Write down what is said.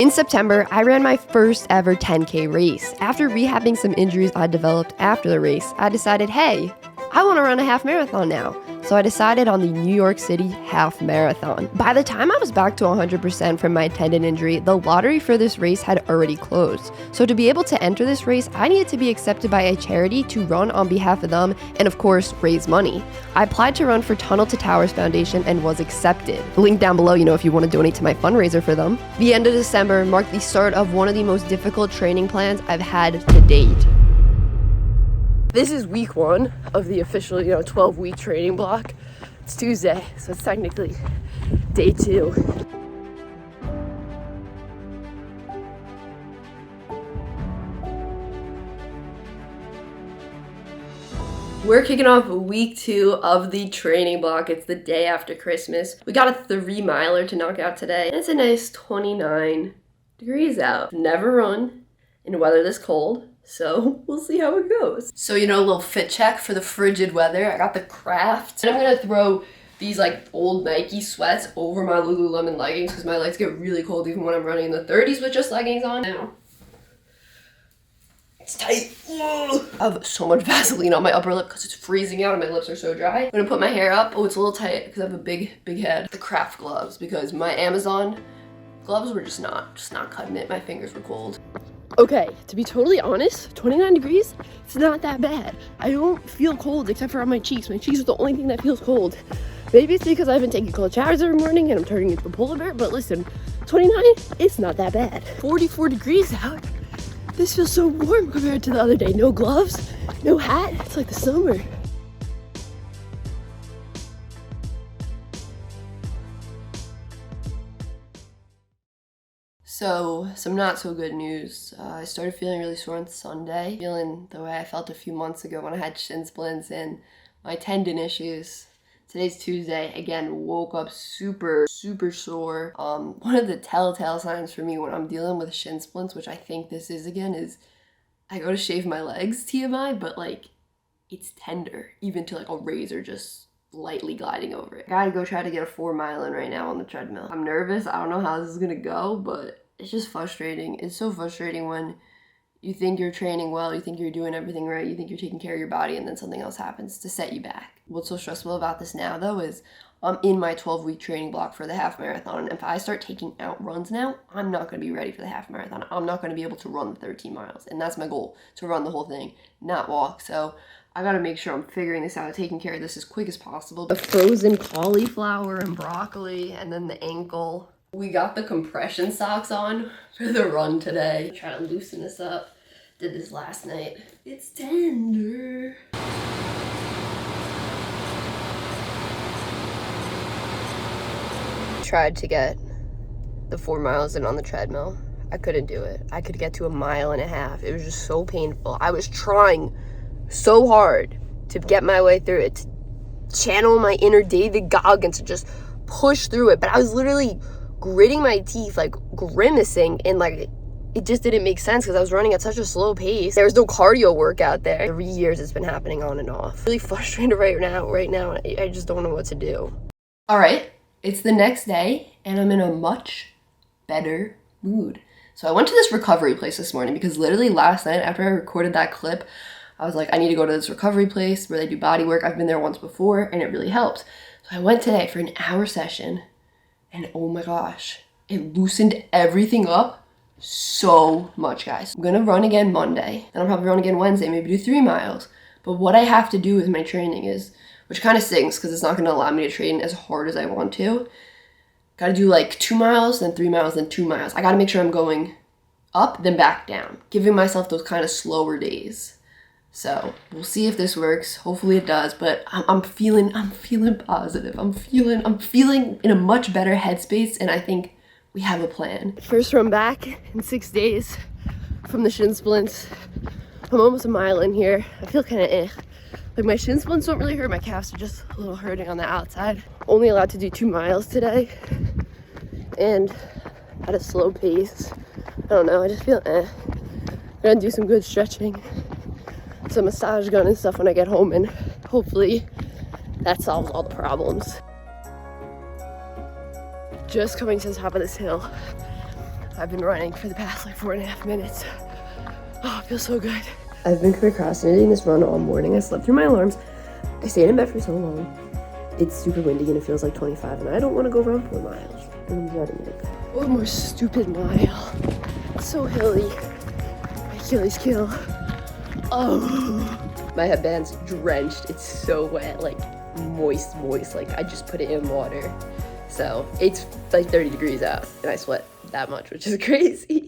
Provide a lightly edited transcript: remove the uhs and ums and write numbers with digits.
In September, I ran my first ever 10K race. After rehabbing some injuries I developed after the race, I decided, hey, I want to run a half marathon now. So I decided on the New York City Half Marathon. By the time I was back to 100% from my tendon injury, the lottery for this race had already closed. So to be able to enter this race, I needed to be accepted by a charity to run on behalf of them and of course, raise money. I applied to run for Tunnel to Towers Foundation and was accepted. Link down below, if you want to donate to my fundraiser for them. The end of December marked the start of one of the most difficult training plans I've had to date. This is week 1 of the official, 12-week training block. It's Tuesday, so it's technically day 2. We're kicking off week 2 of the training block. It's the day after Christmas. We got a 3-miler to knock out today. It's a nice 29 degrees out. Never run in weather this cold. So we'll see how it goes. So, a little fit check for the frigid weather. I got the Craft. And I'm gonna throw these old Nike sweats over my Lululemon leggings because my legs get really cold even when I'm running in the 30s with just leggings on now. It's tight. I have so much Vaseline on my upper lip because it's freezing out and my lips are so dry. I'm gonna put my hair up. Oh, it's a little tight because I have a big head. The Craft gloves because my Amazon gloves were just not cutting it. My fingers were cold. Okay, to be totally honest, 29 degrees, it's not that bad. I don't feel cold except for on my cheeks. My cheeks are the only thing that feels cold. Maybe it's because I've been taking cold showers every morning and I'm turning into a polar bear, but listen, 29, it's not that bad. 44 degrees out. This feels so warm compared to the other day. No gloves, no hat, it's like the summer. So, some not so good news. I started feeling really sore on Sunday, feeling the way I felt a few months ago when I had shin splints and my tendon issues. Today's Tuesday, again, woke up super sore. One of the telltale signs for me when I'm dealing with shin splints, which I think this is again, is I go to shave my legs, TMI, but it's tender, even to a razor just lightly gliding over it. I gotta go try to get a 4-mile in right now on the treadmill. I'm nervous, I don't know how this is gonna go, but it's just frustrating. It's so frustrating when you think you're training well, you think you're doing everything right, you think you're taking care of your body, and then something else happens to set you back. What's so stressful about this now, though, is I'm in my 12-week training block for the half marathon, and if I start taking out runs now, I'm not going to be ready for the half marathon. I'm not going to be able to run the 13 miles, and that's my goal, to run the whole thing, not walk. So I got to make sure I'm figuring this out, taking care of this as quick as possible. The frozen cauliflower and broccoli, and then the ankle. We got the compression socks on for the run today. Try to loosen this up. Did this last night. It's tender. Tried to get the 4 miles in on the treadmill. I couldn't do it. I could get to 1.5 miles. It was just so painful. I was trying so hard to get my way through it, to channel my inner David Goggins, to just push through it. But I was literally gritting my teeth, grimacing, and it just didn't make sense because I was running at such a slow pace. There was no cardio workout there. 3 years it's been happening on and off. Really frustrated right now. I just don't know what to do. All right, it's the next day and I'm in a much better mood. So I went to this recovery place this morning because literally last night after I recorded that clip, I was like, I need to go to this recovery place where they do body work. I've been there once before and it really helped. So I went today for an hour session and oh my gosh, it loosened everything up so much, guys. I'm gonna run again Monday, then I'll probably run again Wednesday, maybe do 3 miles. But what I have to do with my training is, which kind of stinks because it's not gonna allow me to train as hard as I want to. Gotta do 2 miles, then 3 miles, then 2 miles. I gotta make sure I'm going up, then back down, giving myself those kind of slower days. So we'll see if this works. Hopefully it does, but I'm feeling positive. I'm feeling in a much better headspace, and I think we have a plan. First run back in 6 days from the shin splints. I'm almost 1 mile in here. I feel kind of my shin splints don't really hurt. My calves are just a little hurting on the outside. Only allowed to do 2 miles today, and at a slow pace. I don't know. I just feel I'm gonna do some good stretching, some massage gun and stuff when I get home, and hopefully that solves all the problems. Just coming to the top of this hill. I've been running for the past like 4.5 minutes. Oh, it feels so good. I've been procrastinating this run all morning. I slept through my alarms. I stayed in bed for so long. It's super windy and it feels like 25 and I don't want to go run 4 miles. And I'm dreading it. One more stupid mile. It's so hilly. My Achilles heel. Oh. My headband's drenched. It's so wet, like moist. Like I just put it in water. So it's like 30 degrees out and I sweat that much, which is crazy.